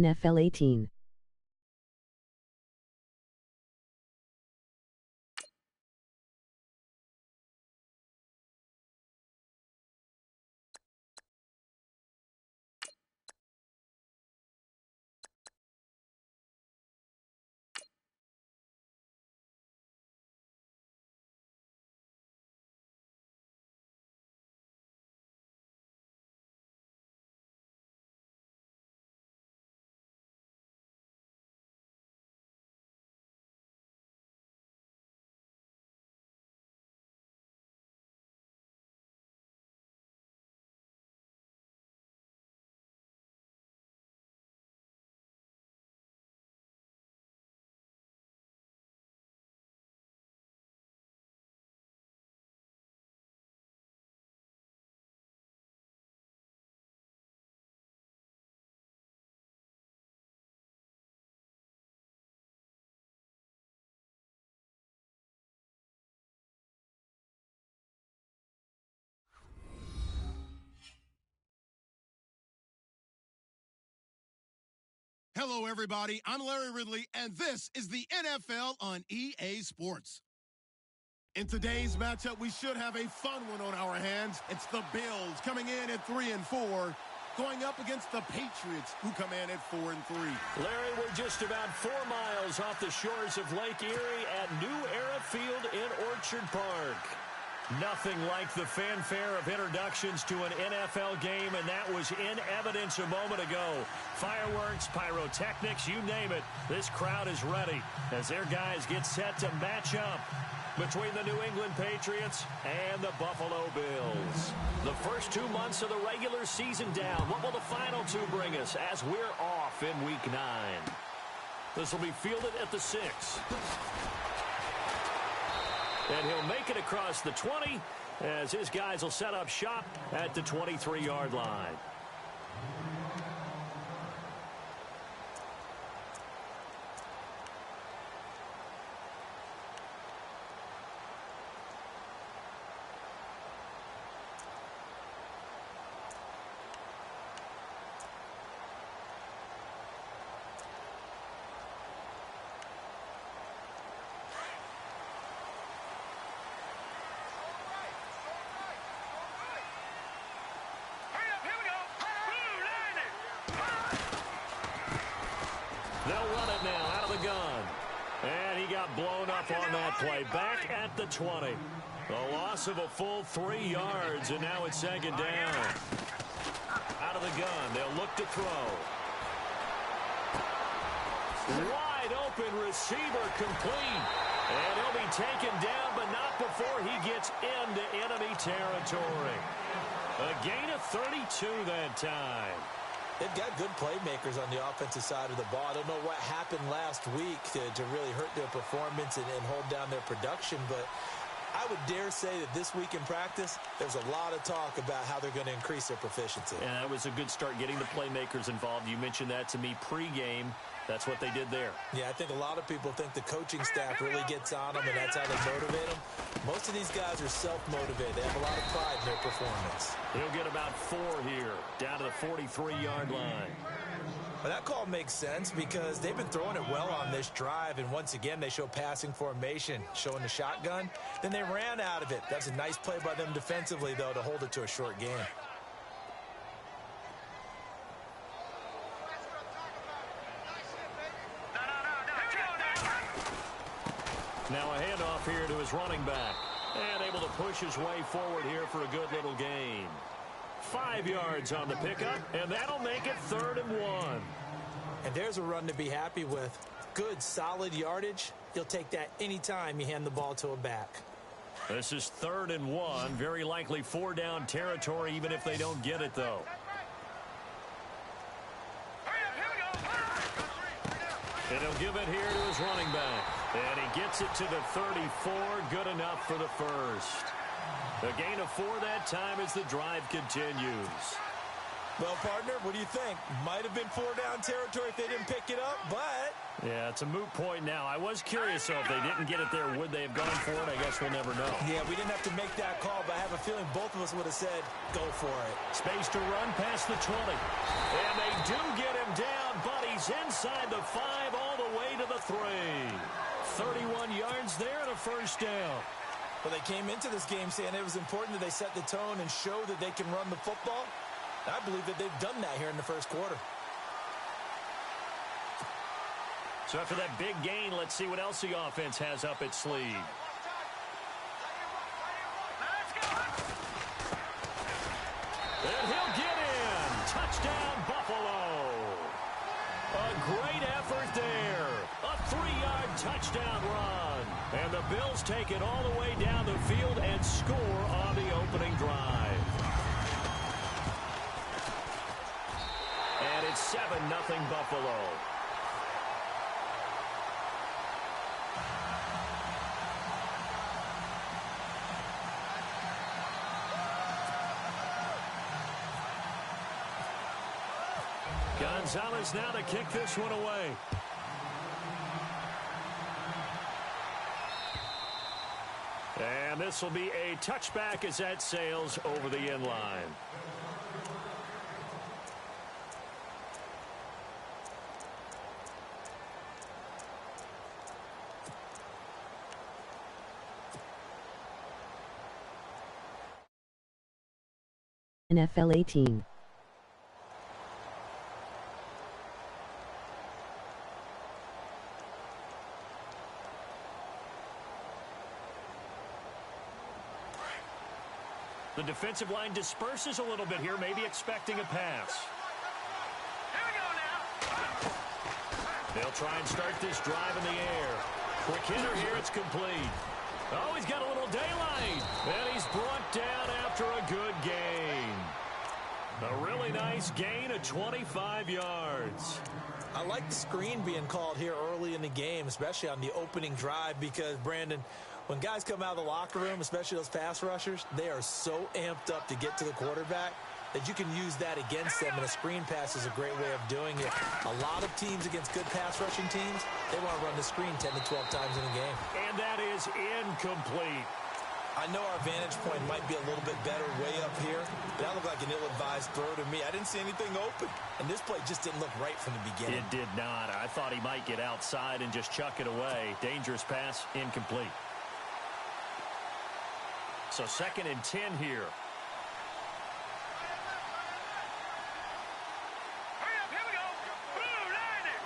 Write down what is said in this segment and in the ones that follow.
NFL 18. Hello, everybody. I'm Larry Ridley, and this is the NFL on EA Sports. In today's matchup, we should have a fun one on our hands. It's the Bills coming in at 3-4, going up against the Patriots, who come in at 4-3. Larry, we're just about 4 miles off the shores of Lake Erie at New Era Field in Orchard Park. Nothing like the fanfare of introductions to an NFL game, and that was in evidence a moment ago. Fireworks, pyrotechnics, you name it. This crowd is ready as their guys get set to match up between the New England Patriots and the Buffalo Bills. The first 2 months of the regular season down. What will the final 2 bring us as we're off in Week 9? This will be fielded at the 6. And he'll make it across the 20 as his guys will set up shop at the 23-yard line. They'll run it now out of the gun. And he got blown up on that play. Back at the 20. A loss of a full 3 yards, and now it's 2nd down. Out of the gun. They'll look to throw. Wide open receiver complete. And he'll be taken down, but not before he gets into enemy territory. A gain of 32 that time. They've got good playmakers on the offensive side of the ball. I don't know what happened last week to really hurt their performance and hold down their production, but I would dare say that this week in practice, there's a lot of talk about how they're going to increase their proficiency. And that was a good start getting the playmakers involved. You mentioned that to me pregame. That's what they did there. Yeah, I think a lot of people think the coaching staff really gets on them, and that's how they motivate them. Most of these guys are self-motivated. They have a lot of pride in their performance. He'll get about 4 here, down to the 43-yard line. Well, that call makes sense because they've been throwing it well on this drive, and once again, they show passing formation, showing the shotgun. Then they ran out of it. That's a nice play by them defensively, though, to hold it to a short game. Now a handoff here to his running back. And able to push his way forward here for a good little gain. 5 yards on the pickup, and that'll make it 3rd and 1. And there's a run to be happy with. Good, solid yardage. You'll take that anytime you hand the ball to a back. This is 3rd and 1. Very likely 4-down territory, even if they don't get it, though. And he'll give it here to his running back. And he gets it to the 34. Good enough for the first. A gain of 4 that time as the drive continues. Well, partner, what do you think? Might have been 4-down territory if they didn't pick it up, but... Yeah, it's a moot point now. I was curious, though, if they didn't get it there, would they have gone for it? I guess we'll never know. Yeah, we didn't have to make that call, but I have a feeling both of us would have said, go for it. Space to run past the 20. And they do get him down, but he goes inside the 5 all the way to the 3. 31 yards there and a first down. Well, they came into this game saying it was important that they set the tone and show that they can run the football. I believe that they've done that here in the first quarter. So after that big gain, let's see what else the offense has up its sleeve. And he'll get in. Touchdown, Buffalo. A great effort there. A 3-yard touchdown run. And the Bills take it all the way down the field and score on the opening drive. And it's 7-0 Buffalo. Gonzalez now to kick this one away. And this will be a touchback as that sails over the end line. NFL 18. The defensive line disperses a little bit here, maybe expecting a pass. Here we go now. They'll try and start this drive in the air. Quick hitter here, it's complete. Oh, he's got a little daylight. And he's brought down after a good gain. A really nice gain of 25 yards. I like the screen being called here early in the game, especially on the opening drive, because, Brandon, when guys come out of the locker room, especially those pass rushers, they are so amped up to get to the quarterback that you can use that against them, and a screen pass is a great way of doing it. A lot of teams against good pass rushing teams, they want to run the screen 10 to 12 times in a game. And that is incomplete. I know our vantage point might be a little bit better way up here, but that looked like an ill-advised throw to me. I didn't see anything open, and this play just didn't look right from the beginning. It did not. I thought he might get outside and just chuck it away. Dangerous pass, incomplete. So 2nd and 10 here. Hurry up, here we go. Blue line it.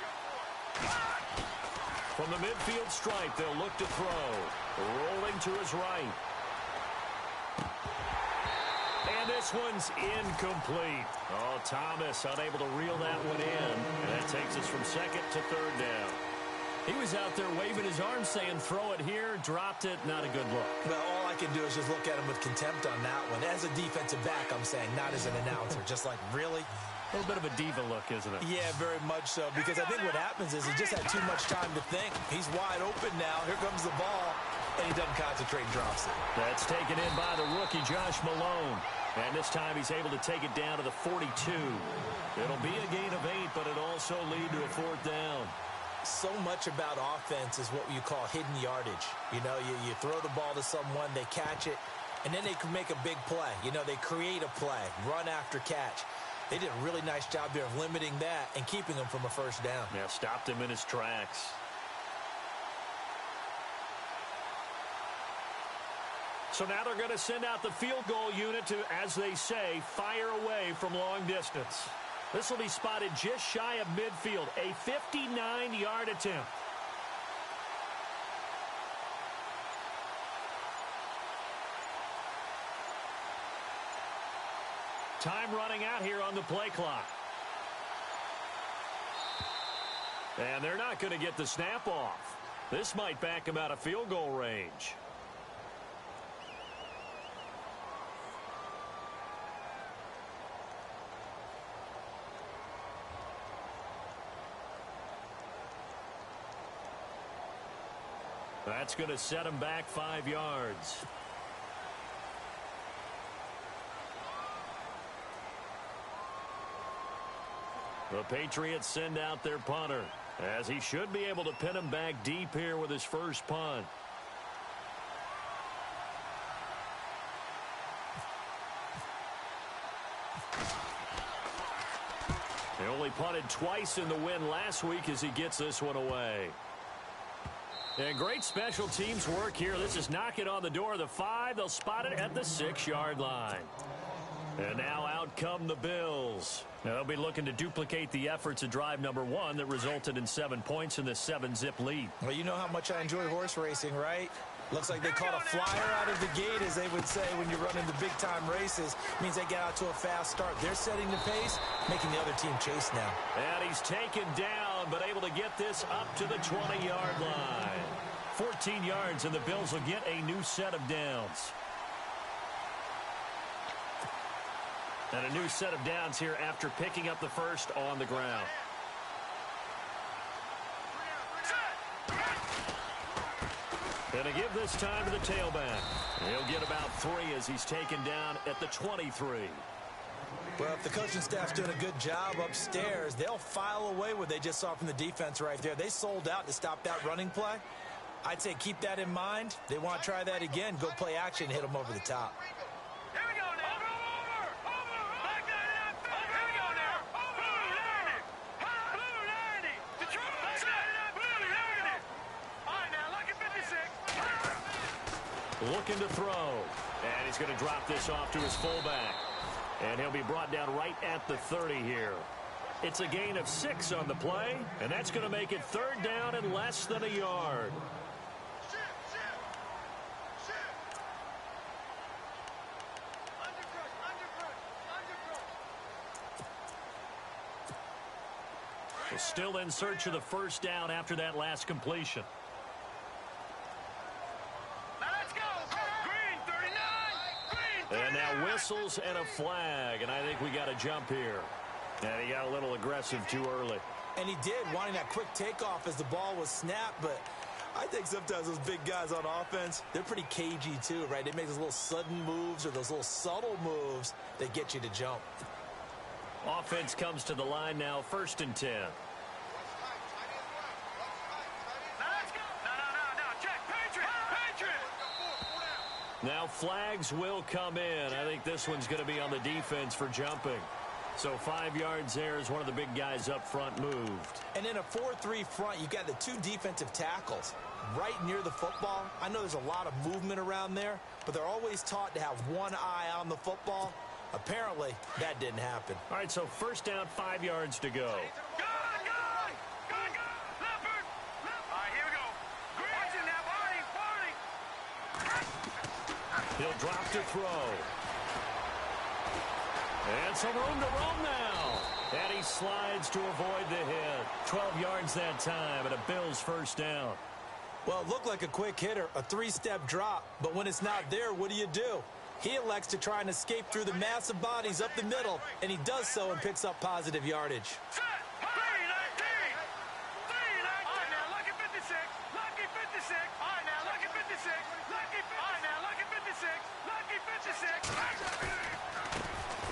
From the midfield stripe, they'll look to throw. Rolling to his right. And this one's incomplete. Oh, Thomas unable to reel that one in. And that takes us from 2nd to 3rd down. He was out there waving his arms saying, throw it here, dropped it, not a good look. Well, all I can do is just look at him with contempt on that one. As a defensive back, I'm saying, not as an announcer. Just like, really? A little bit of a diva look, isn't it? Yeah, very much so, because I think what happens is he just had too much time to think. He's wide open now. Here comes the ball, and he doesn't concentrate and drops it. That's taken in by the rookie, Josh Malone. And this time he's able to take it down to the 42. It'll be a gain of 8, but it'll also lead to a 4th down. So much about offense is what you call hidden yardage. You know, you throw the ball to someone, they catch it, and then they can make a big play. You know, they create a play, run after catch. They did a really nice job there of limiting that and keeping him from a first down. Yeah, stopped him in his tracks. So now they're going to send out the field goal unit to, as they say, fire away from long distance. This will be spotted just shy of midfield, a 59-yard attempt. Time running out here on the play clock. And they're not going to get the snap off. This might back them out of field goal range. That's going to set him back 5 yards. The Patriots send out their punter, as he should be able to pin him back deep here with his first punt. They only he punted twice in the win last week as he gets this one away. And great special teams work here. This is knocking on the door of the 5. They'll spot it at the 6-yard line. And now out come the Bills. They'll be looking to duplicate the efforts of drive number 1 that resulted in 7 points in the 7-zip lead. Well, you know how much I enjoy horse racing, right? Looks like they caught a flyer out of the gate, as they would say when you're running the big-time races. Means they get out to a fast start. They're setting the pace, making the other team chase now. And he's taken down, but able to get this up to the 20-yard line. 14 yards, and the Bills will get a new set of downs. And a new set of downs here after picking up the first on the ground. Gonna give this time to the tailback. He'll get about 3 as he's taken down at the 23. Well, if the coaching staff's doing a good job upstairs, they'll file away what they just saw from the defense right there. They sold out to stop that running play. I'd say keep that in mind. They want to try that again. Go play action, hit them over the top. Here we go now. Over. Back that up. Here we go now. Blue 90. Detroit. Back that up. Blue 90. All right, now, lucky 56. Looking to throw. And he's going to drop this off to his fullback. And he'll be brought down right at the 30 here. It's a gain of 6 on the play, and that's going to make it 3rd down and less than a yard. Still in search of the first down after that last completion. Now let's go. Green 39. Green 39. And now whistles and a flag, and I think we got a jump here. And he got a little aggressive too early. And he did, wanting that quick takeoff as the ball was snapped, but I think sometimes those big guys on offense, they're pretty cagey too, right? They make those little sudden moves or those little subtle moves that get you to jump. Offense comes to the line now, 1st and 10. Now flags will come in. I think this one's going to be on the defense for jumping. So 5 yards there as one of the big guys up front moved. And in a 4-3 front, you got the 2 defensive tackles right near the football. I know there's a lot of movement around there, but they're always taught to have one eye on the football. Apparently, that didn't happen. All right, so 1st down, 5 yards to go. He'll drop to throw. And some room to roam now. And he slides to avoid the hit. 12 yards that time, and a Bills 1st down. Well, it looked like a quick hitter, a 3-step drop. But when it's not there, what do? He elects to try and escape through the massive bodies up the middle, and he does so and picks up positive yardage.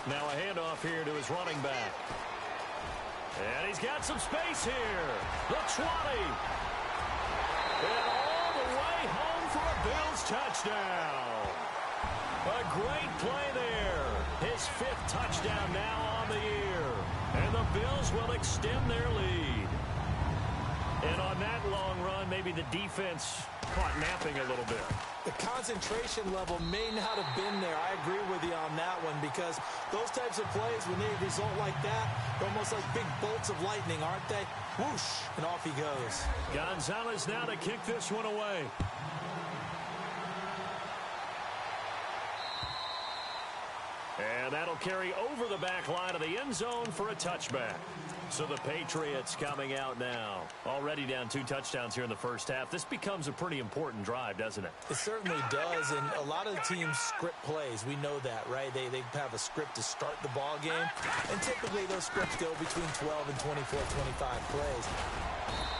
Now a handoff here to his running back. And he's got some space here. The 20. And all the way home for a Bills touchdown. A great play there. His 5th touchdown now on the year. And the Bills will extend their lead. And on that long run, maybe the defense caught napping a little bit. The concentration level may not have been there. I agree with you on that one, because those types of plays, when they result like that, they're almost like big bolts of lightning, aren't they? Whoosh, and off he goes. Gonzalez now to kick this one away. And that'll carry over the back line of the end zone for a touchback. So the Patriots coming out now. Already down 2 touchdowns here in the first half. This becomes a pretty important drive, doesn't it? It certainly does, and a lot of the teams script plays. We know that, right? They have a script to start the ball game, and typically those scripts go between 12 and 24, 25 plays.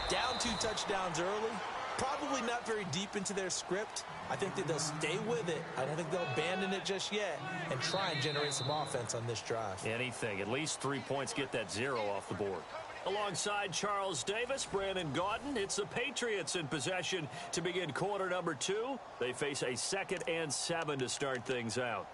Down 2 touchdowns early, probably not very deep into their script. I think that they'll stay with it. I don't think they'll abandon it just yet and try and generate some offense on this drive. Anything. At least 3 points, get that 0 off the board. Alongside Charles Davis, Brandon Gaudin, it's the Patriots in possession to begin quarter number 2. They face a 2nd and 7 to start things out.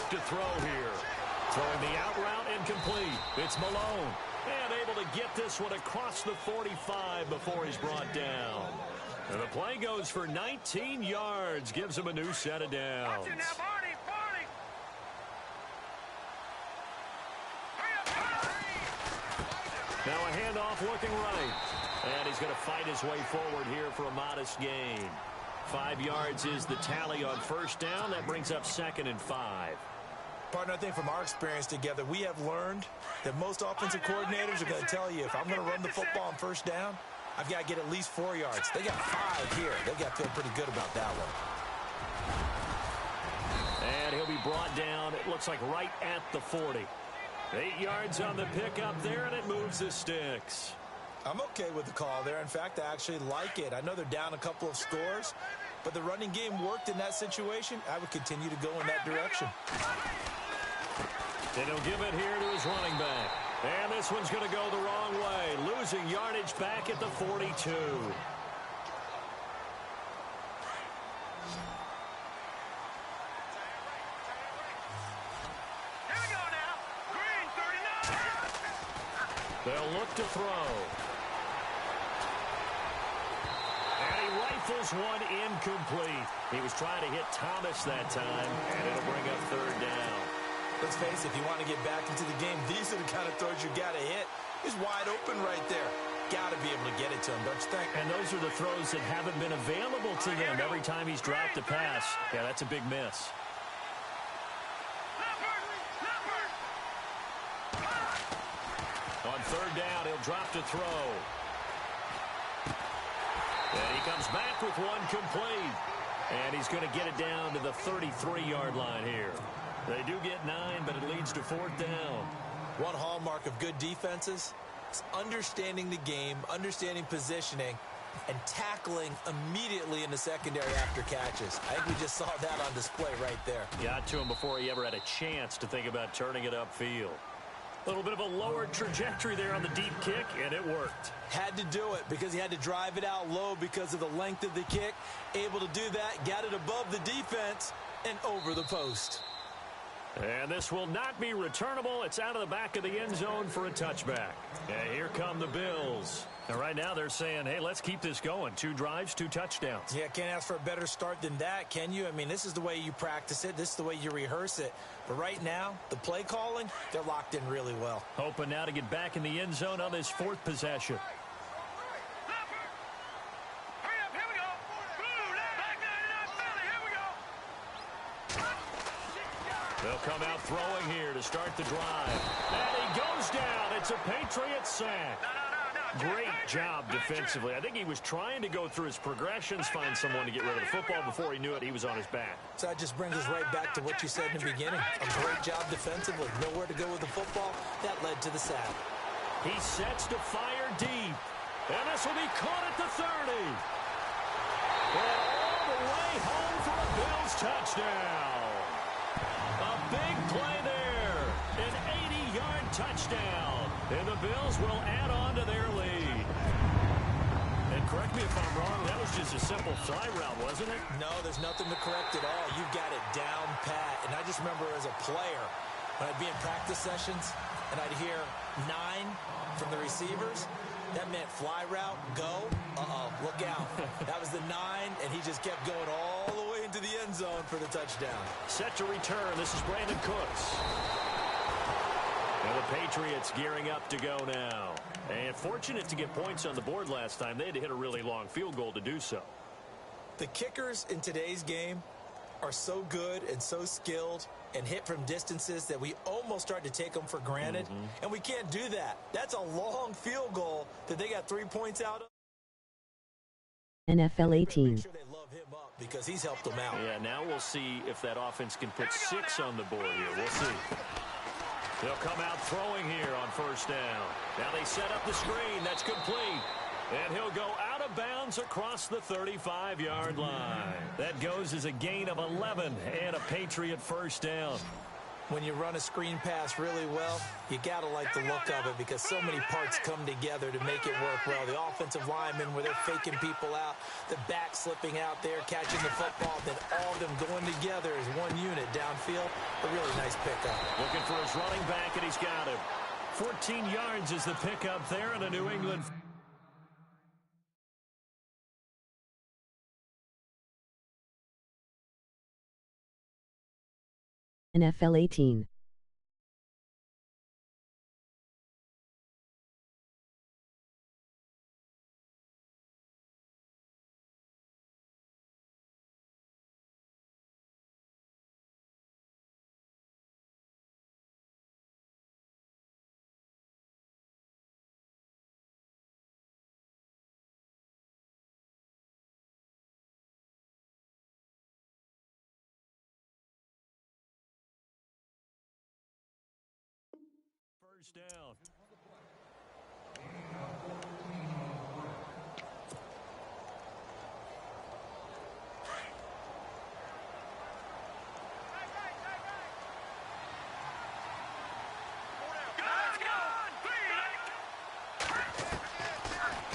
to throw here. Throwing the out route incomplete. It's Malone. And able to get this one across the 45 before he's brought down. And the play goes for 19 yards. Gives him a new set of downs. Now a handoff looking right. And he's going to fight his way forward here for a modest gain. 5 yards is the tally on first down. That brings up 2nd and 5. Partner, I think from our experience together, we have learned that most offensive coordinators are going to tell you, if I'm going to run the football on first down, I've got to get at least 4 yards. They got 5 here. They got to feel pretty good about that one. And he'll be brought down, it looks like right at the 40. 8 yards on the pickup there, and it moves the sticks. I'm okay with the call there. In fact, I actually like it. I know they're down a couple of scores, but the running game worked in that situation. I would continue to go in that direction. And he'll give it here to his running back. And this one's going to go the wrong way, losing yardage back at the 42. Here we go now. Green 39. They'll look to throw. And he rifles one incomplete. He was trying to hit Thomas that time, and it'll bring up 3rd down. Let's face it, if you want to get back into the game, these are the kind of throws you got to hit. He's wide open right there. Got to be able to get it to him, don't you think? And those are the throws that haven't been available to them every time he's dropped a pass. Yeah, that's a big miss. On 3rd down, he'll drop to throw. And he comes back with one complete. And he's going to get it down to the 33-yard line here. They do get 9, but it leads to 4th down. One hallmark of good defenses is understanding the game, understanding positioning, and tackling immediately in the secondary after catches. I think we just saw that on display right there. Got to him before he ever had a chance to think about turning it upfield. A little bit of a lower trajectory there on the deep kick, and it worked. Had to do it because he had to drive it out low because of the length of the kick. Able to do that, got it above the defense, and over the post. And this will not be returnable. It's out of the back of the end zone for a touchback. And here come the Bills. And right now they're saying, hey, let's keep this going. 2 drives, 2 touchdowns. Yeah, can't ask for a better start than that, can you? I mean, this is the way you practice it. This is the way you rehearse it. But right now, the play calling, they're locked in really well. Hoping now to get back in the end zone on this 4th possession. They'll come out throwing here to start the drive. And he goes down. It's a Patriot sack. Great job defensively. I think he was trying to go through his progressions, find someone to get rid of the football. Before he knew it, he was on his back. So that just brings us right back to what you said in the beginning. A great job defensively. Nowhere to go with the football. That led to the sack. He sets to fire deep. And this will be caught at the 30. And all the way home for a Bills touchdown. A big play there. An 80-yard touchdown. And the Bills will add on to their lead. And correct me if I'm wrong, that was just a simple fly route, wasn't it? No, there's nothing to correct at all. You've got it down pat. And I just remember as a player, when I'd be in practice sessions, and I'd hear 9 from the receivers, that meant fly route, go. Uh-oh, look out. That was the 9, and he just kept going all the way into the end zone for the touchdown. Set to return. This is Brandon Cooks. And the Patriots gearing up to go now. And fortunate to get points on the board last time. They had to hit a really long field goal to do so. The kickers in today's game are so good and so skilled and hit from distances that we almost start to take them for granted. And we can't do that. That's a long field goal that they got 3 points out of. NFL 18. Make sure they love him up because he's helped them out. Yeah, now we'll see if that offense can put 6 on the board here. We'll see. They'll come out throwing here on first down. Now they set up the screen. That's complete. And he'll go out of bounds across the 35-yard line. That goes as a gain of 11 and a Patriot first down. When you run a screen pass really well, you got to like the look of it because so many parts come together to make it work well. The offensive linemen, where they're faking people out, the back slipping out there, catching the football, then all of them going together as one unit downfield. A really nice pickup. Looking for his running back, and he's got him. 14 yards is the pickup there in a New England. NFL 18. First down.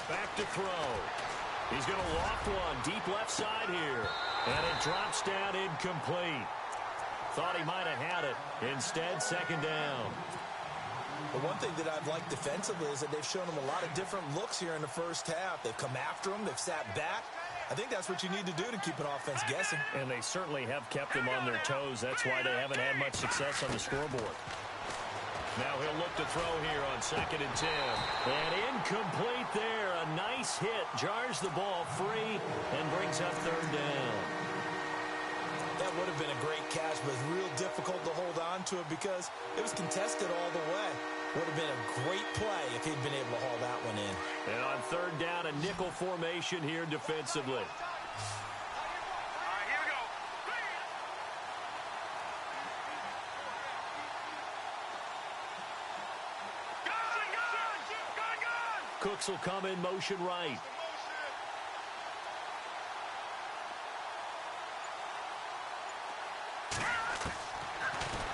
Back to throw. He's going to loft one deep left side here. And it drops down incomplete. Thought he might have had it. Instead, second down. But one thing that I've liked defensively is that they've shown them a lot of different looks here in the first half. They've come after them. They've sat back. I think that's what you need to do to keep an offense guessing. And they certainly have kept them on their toes. That's why they haven't had much success on the scoreboard. Now he'll look to throw here on 2nd and 10. And incomplete there. A nice hit. Jars the ball free and brings up 3rd down. That would have been a great catch, but it's real difficult to hold on to it because it was contested all the way. Would have been a great play if he'd been able to haul that one in. And on 3rd down, a nickel formation here defensively. All right, here we go. Gun! Cooks will come in motion right.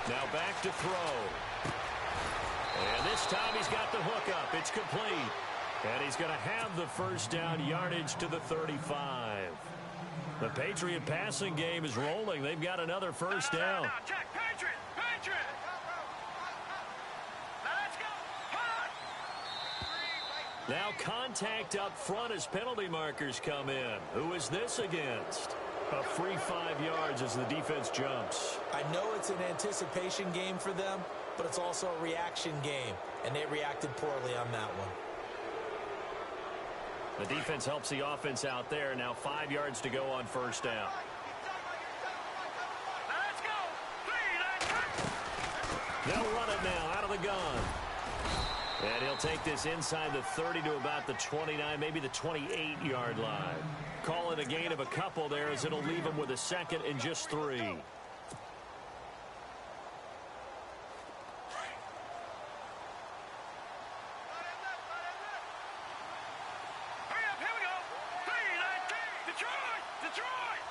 Now back to throw. And this time he's got the hook up. It's complete. And he's going to have the first down yardage to the 35. The Patriot passing game is rolling. They've got another first down. Now, check. Patriot! Patriot! Now, let's go. Now contact up front as penalty markers come in. Who is this against? A free 5 yards as the defense jumps. I know it's an anticipation game for them, but it's also a reaction game, and they reacted poorly on that one. The defense helps the offense out there. Now 5 yards to go on first down. Let's go. They'll run it now out of the gun. And he'll take this inside the 30 to about the 29, maybe the 28-yard line. Call it a gain of a couple there as it'll leave him with a 2nd and just 3. Hurry up, here we go. Detroit! Detroit!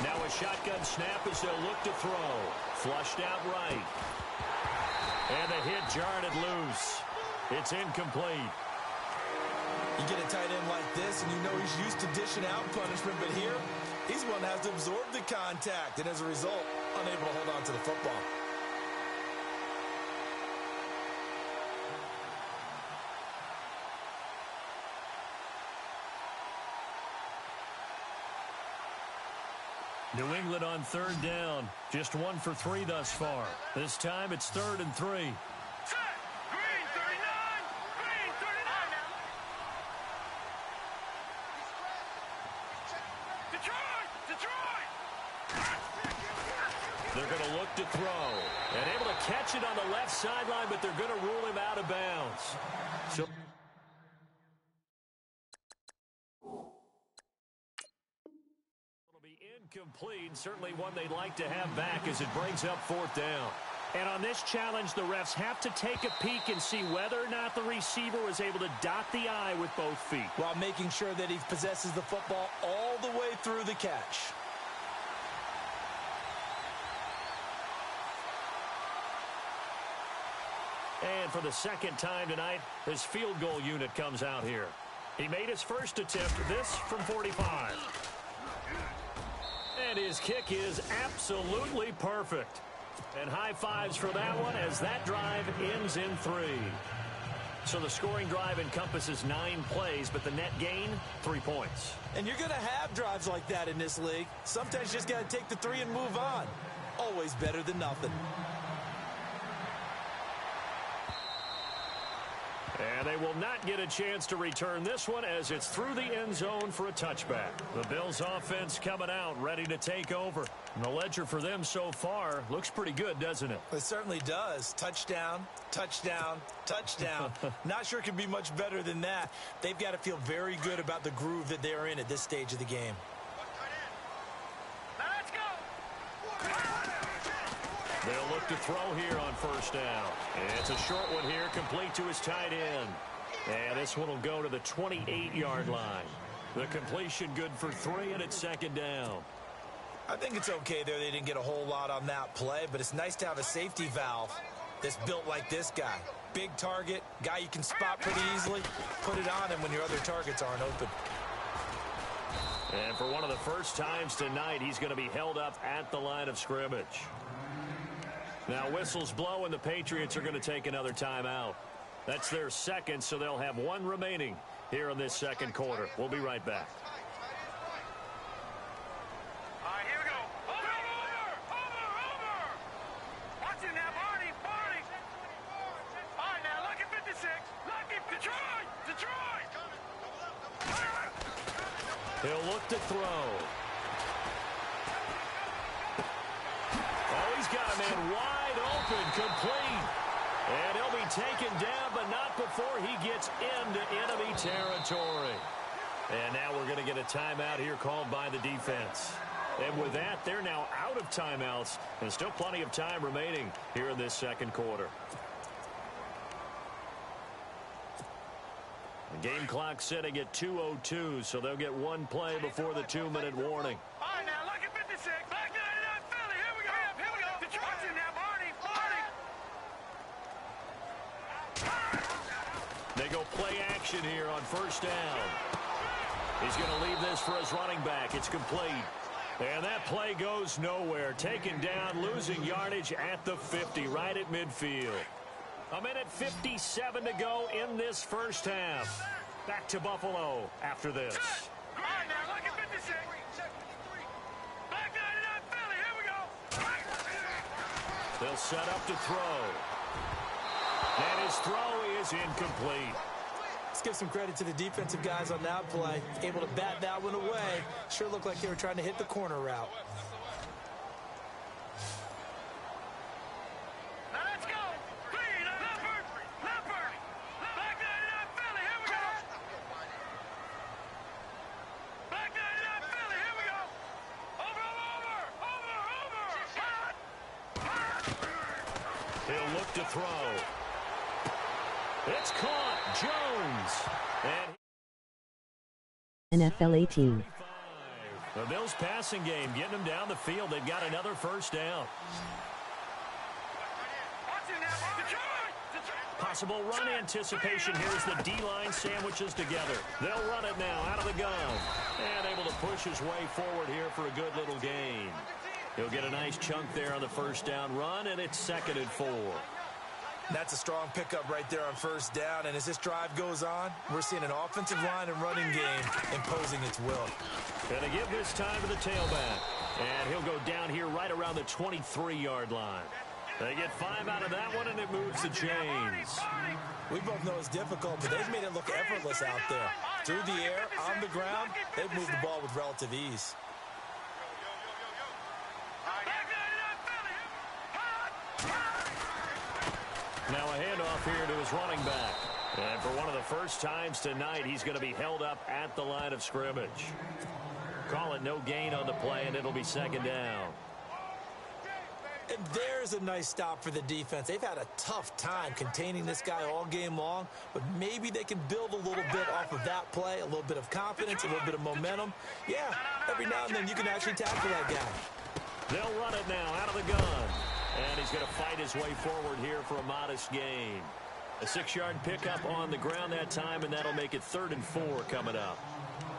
Now a shotgun snap as they'll look to throw. Flushed out right. And the hit jarred it loose. It's incomplete. You get a tight end like this, and you know he's used to dishing out punishment, but here, he's one that has to absorb the contact, and as a result, unable to hold on to the football. New England on 3rd down. Just 1 for 3 thus far. This time it's 3rd and 3. Set! Green 39! Green 39! Detroit! Detroit! They're going to look to throw. And able to catch it on the left sideline, but they're going to rule him out of bounds. So complete, certainly one they'd like to have back as it brings up 4th down. And on this challenge, the refs have to take a peek and see whether or not the receiver was able to dot the I with both feet. While making sure that he possesses the football all the way through the catch. And for the second time tonight, his field goal unit comes out here. He made his first attempt, this from 45. And his kick is absolutely perfect. And high fives for that one as that drive ends in 3. So the scoring drive encompasses 9 plays, but the net gain, 3 points. And you're going to have drives like that in this league. Sometimes you just got to take the 3 and move on. Always better than nothing. And they will not get a chance to return this one as it's through the end zone for a touchback. The Bills offense coming out, ready to take over. And the ledger for them so far looks pretty good, doesn't it? It certainly does. Touchdown, touchdown, touchdown. Not sure it can be much better than that. They've got to feel very good about the groove that they're in at this stage of the game. Let's go. They'll look to throw here on first down. It's a short one here, complete to his tight end. And this one will go to the 28-yard line. The completion good for 3, and it's second down. I think it's okay there. They didn't get a whole lot on that play, but it's nice to have a safety valve that's built like this guy. Big target, guy you can spot pretty easily. Put it on him when your other targets aren't open. And for one of the first times tonight, he's going to be held up at the line of scrimmage. Now whistles blow, and the Patriots are going to take another timeout. That's their second, so they'll have 1 remaining here in this second quarter. We'll be right back. All right, here we go. Over. Watch it now, Barney. All right, now, lucky 56. Lucky Detroit. He'll look to throw. Oh, he's got a man wide open, complete. And he'll be taken down, but not before he gets into enemy territory. And now we're going to get a timeout here called by the defense. And with that, they're now out of timeouts. And still plenty of time remaining here in this second quarter. The game clock sitting at 2:02, so they'll get 1 play before the 2-minute warning. All right, now, lucky 56. Back 99 Philly. Here we go. Detroit. Watch it now, Barney. They go play action here on first down. He's going to leave this for his running back. It's complete. And that play goes nowhere. Taken down, losing yardage at the 50, right at midfield. 1:57 to go in this first half. Back to Buffalo after this. All right, now, lucky 56. Back 99 Philly. Here we go. They'll set up to throw. And his throw is incomplete. Let's give some credit to the defensive guys on that play. Able to bat that one away. Sure looked like they were trying to hit the corner route. Now let's go. Leopard. Back 99 Philly. Here we go. Back 99 Philly. Here we go. Over. He'll look to throw. It's caught. Jones. And NFL 18. the Bills passing game getting them down the field. They've got another first down. Possible run anticipation here as the D-line sandwiches together. They'll run it now out of the gun. And able to push his way forward here for a good little gain. He'll get a nice chunk there on the first down run, and it's 2nd and 4. That's a strong pickup right there on first down. And as this drive goes on, we're seeing an offensive line and running game imposing its will. Gonna give this time to the tailback. And he'll go down here right around the 23-yard line. They get 5 out of that one, and it moves the chains. We both know it's difficult, but they've made it look effortless out there. Through the air, on the ground, they've moved the ball with relative ease. Now a handoff here to his running back. And for one of the first times tonight, he's going to be held up at the line of scrimmage. Call it no gain on the play, and it'll be 2nd down. And there's a nice stop for the defense. They've had a tough time containing this guy all game long, but maybe they can build a little bit off of that play, a little bit of confidence, a little bit of momentum. Yeah, every now and then you can actually tackle that guy. They'll run it now out of the gun. And he's going to fight his way forward here for a modest gain. A 6-yard pickup on the ground that time, and that'll make it 3rd and 4 coming up.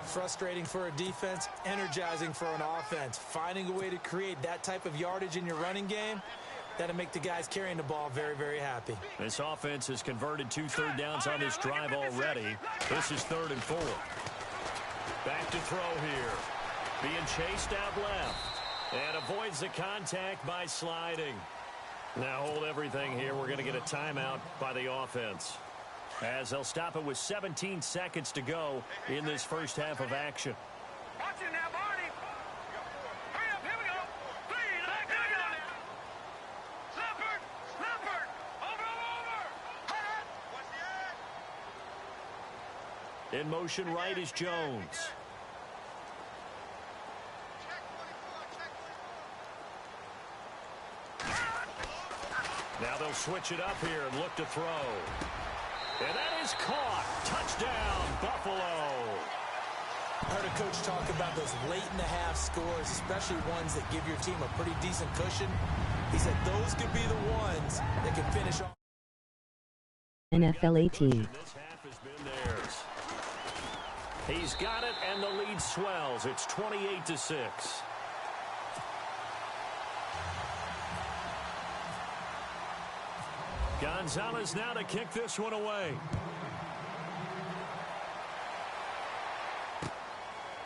Frustrating for a defense, energizing for an offense. Finding a way to create that type of yardage in your running game, that'll make the guys carrying the ball very, very happy. This offense has converted 2 third downs on this drive already. This is 3rd and 4. Back to throw here. Being chased out left. And avoids the contact by sliding. Now hold everything here. We're going to get a timeout by the offense, as they'll stop it with 17 seconds to go in this first half of action. Watch it now, Barney. Hurry up, here we go. 3, back down. Leopard, Leopard. Over. Watch the end. In motion right is Jones. Now they'll switch it up here and look to throw. And that is caught. Touchdown, Buffalo. I heard a coach talk about those late-in-the-half scores, especially ones that give your team a pretty decent cushion. He said those could be the ones that can finish off. NFL 18. This half has been theirs. He's got it, and the lead swells. It's 28-6. Gonzalez now to kick this one away.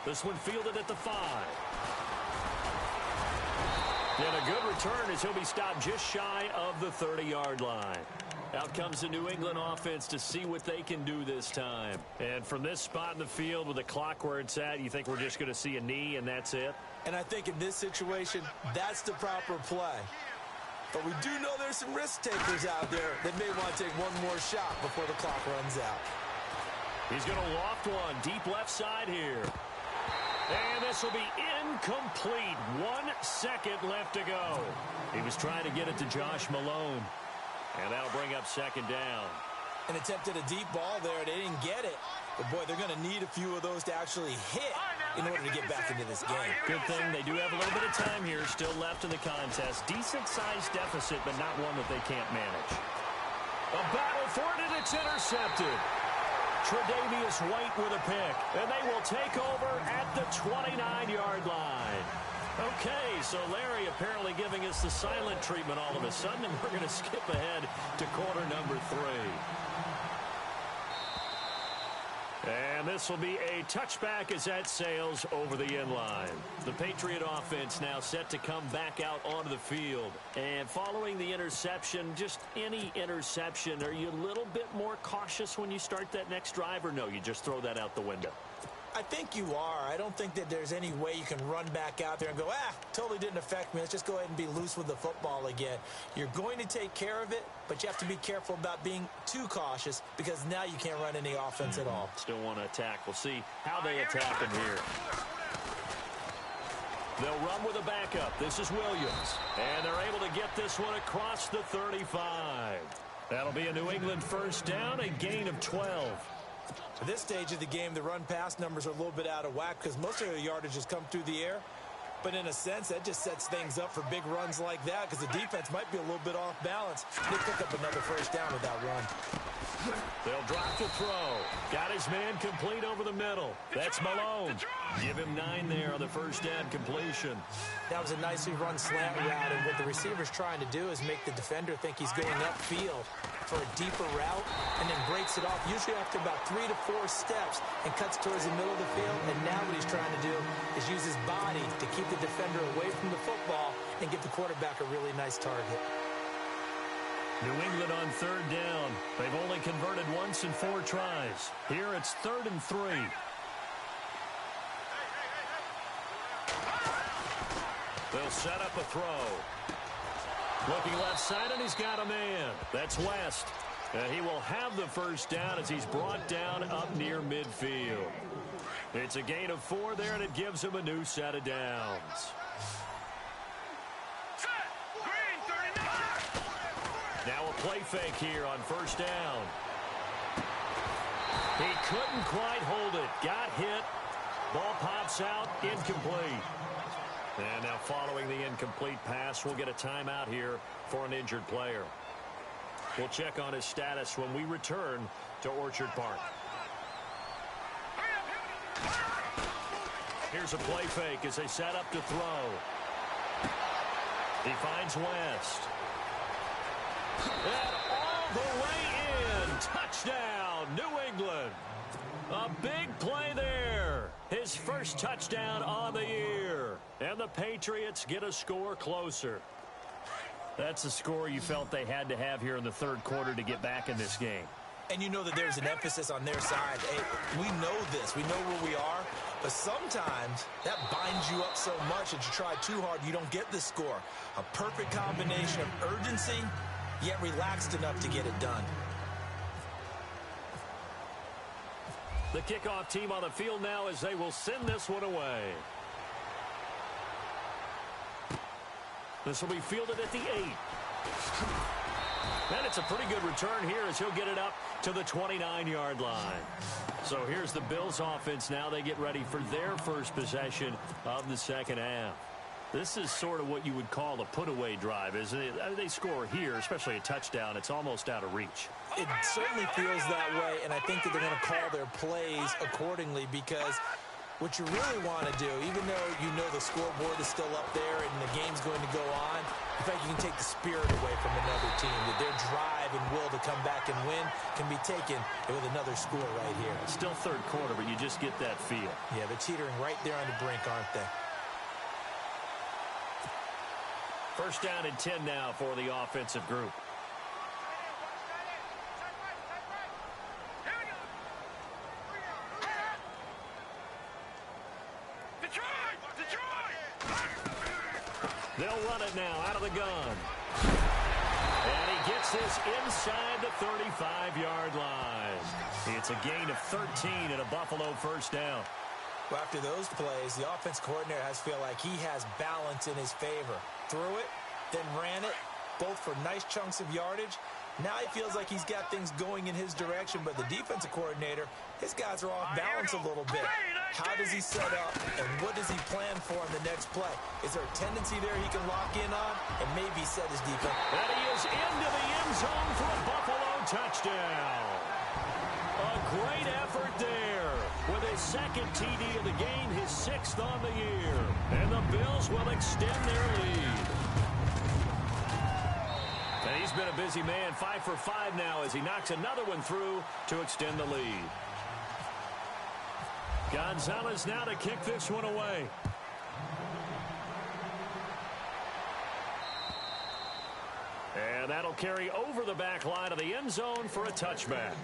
This one fielded at the 5. And a good return as he'll be stopped just shy of the 30-yard line. Out comes the New England offense to see what they can do this time. And from this spot in the field with the clock where it's at, you think we're just going to see a knee and that's it? And I think in this situation, that's the proper play. But we do know there's some risk takers out there that may want to take one more shot before the clock runs out. He's going to loft one deep left side here. And this will be incomplete. 1 second left to go. He was trying to get it to Josh Malone. And that'll bring up 2nd down. And attempted a deep ball there. They didn't get it. But, boy, they're going to need a few of those to actually hit in order to get back into this game. Good thing they do have a little bit of time here still left in the contest. Decent-sized deficit, but not one that they can't manage. A battle for it, and it's intercepted. Tre'Davious White with a pick, and they will take over at the 29-yard line. Okay, so Larry apparently giving us the silent treatment all of a sudden, and we're going to skip ahead to quarter number 3. And this will be a touchback as that sails over the end line. The Patriot offense now set to come back out onto the field. And following the interception, just any interception, are you a little bit more cautious when you start that next drive, or no, you just throw that out the window? I think you are. I don't think that there's any way you can run back out there and go, totally didn't affect me. Let's just go ahead and be loose with the football again. You're going to take care of it, but you have to be careful about being too cautious because now you can't run any offense at all. Still want to attack. We'll see how they attack him here. They'll run with a backup. This is Williams. And they're able to get this one across the 35. That'll be a New England 1st down, a gain of 12. At this stage of the game, the run-pass numbers are a little bit out of whack because most of the yardage has come through the air. But in a sense, that just sets things up for big runs like that because the defense might be a little bit off balance. They pick up another 1st down with that run. They'll drop the throw. Got his man complete over the middle. That's Malone. Give him 9 there on the 1st down completion. That was a nicely run slant route, and what the receiver's trying to do is make the defender think he's going upfield for a deeper route and then breaks it off, usually after about 3 to 4 steps, and cuts towards the middle of the field. And now what he's trying to do is use his body to keep the defender away from the football and give the quarterback a really nice target. New England on 3rd down. They've only converted once in 4 tries. Here it's 3rd and 3. They'll set up a throw. Looking left side, and he's got a man. That's West. He will have the 1st down as he's brought down up near midfield. It's a gain of 4 there, and it gives him a new set of downs. Now a play fake here on 1st down. He couldn't quite hold it. Got hit. Ball pops out. Incomplete. And now following the incomplete pass, we'll get a timeout here for an injured player. We'll check on his status when we return to Orchard Park. Here's a play fake as they set up to throw. He finds West. And all the way in. Touchdown, New England. A big play there. His first touchdown on the year. And the Patriots get a score closer. That's the score you felt they had to have here in the third quarter to get back in this game. And you know that there's an emphasis on their side. Hey, we know this. We know where we are. But sometimes that binds you up so much that you try too hard, you don't get the score. A perfect combination of urgency, yet relaxed enough to get it done. The kickoff team on the field now as they will send this one away. This will be fielded at the 8. And it's a pretty good return here as he'll get it up to the 29-yard line. So here's the Bills offense now. They get ready for their first possession of the second half. This is sort of what you would call a put-away drive, isn't it? They score here, especially a touchdown. It's almost out of reach. It certainly feels that way, and I think that they're going to call their plays accordingly because what you really want to do, even though you know the scoreboard is still up there and the game's going to go on, in fact, you can take the spirit away from another team. That their drive and will to come back and win can be taken with another score right here. It's still third quarter, but you just get that feel. Yeah, they're teetering right there on the brink, aren't they? First down and 10 now for the offensive group. They'll run it now out of the gun. And he gets this inside the 35-yard line. It's a gain of 13 and a Buffalo first down. Well, after those plays, the offense coordinator has to feel like he has balance in his favor. Threw it, then ran it, both for nice chunks of yardage. Now he feels like he's got things going in his direction, but the defensive coordinator, his guys are off balance a little bit. How does he set up, and what does he plan for in the next play? Is there a tendency there he can lock in on and maybe set his defense? And he is into the end zone for a Buffalo touchdown. A great effort there with his second TD of the game, his 6th on the year. And the Bills will extend their lead. And he's been a busy man, 5 for 5 now as he knocks another one through to extend the lead. Gonzalez now to kick this one away. And that'll carry over the back line of the end zone for a touchback.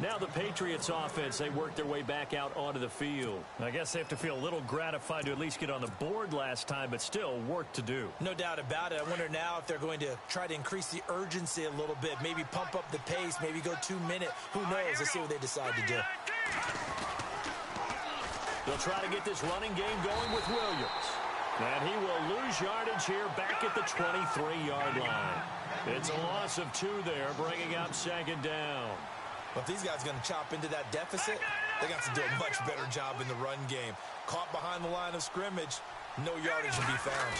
Now the Patriots offense, they work their way back out onto the field. I guess they have to feel a little gratified to at least get on the board last time, but still work to do. No doubt about it. I wonder now if they're going to try to increase the urgency a little bit, maybe pump up the pace, maybe go 2-minute. Who knows? Let's see what they decide to do. They'll try to get this running game going with Williams. And he will lose yardage here back at the 23-yard line. It's a loss of 2 there, bringing up second down. Well, if these guys are going to chop into that deficit, they got to do a much better job in the run game. Caught behind the line of scrimmage, no yardage to be found.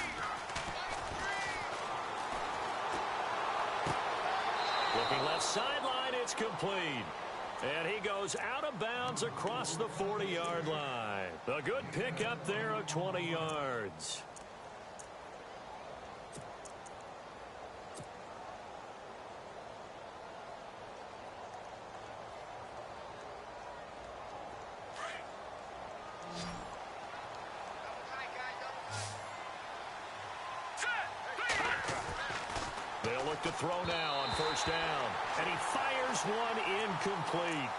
Looking left sideline, it's complete. And he goes out of bounds across the 40-yard line. A good pickup there of 20 yards. They'll look to throw now on first down. And he fires one incomplete.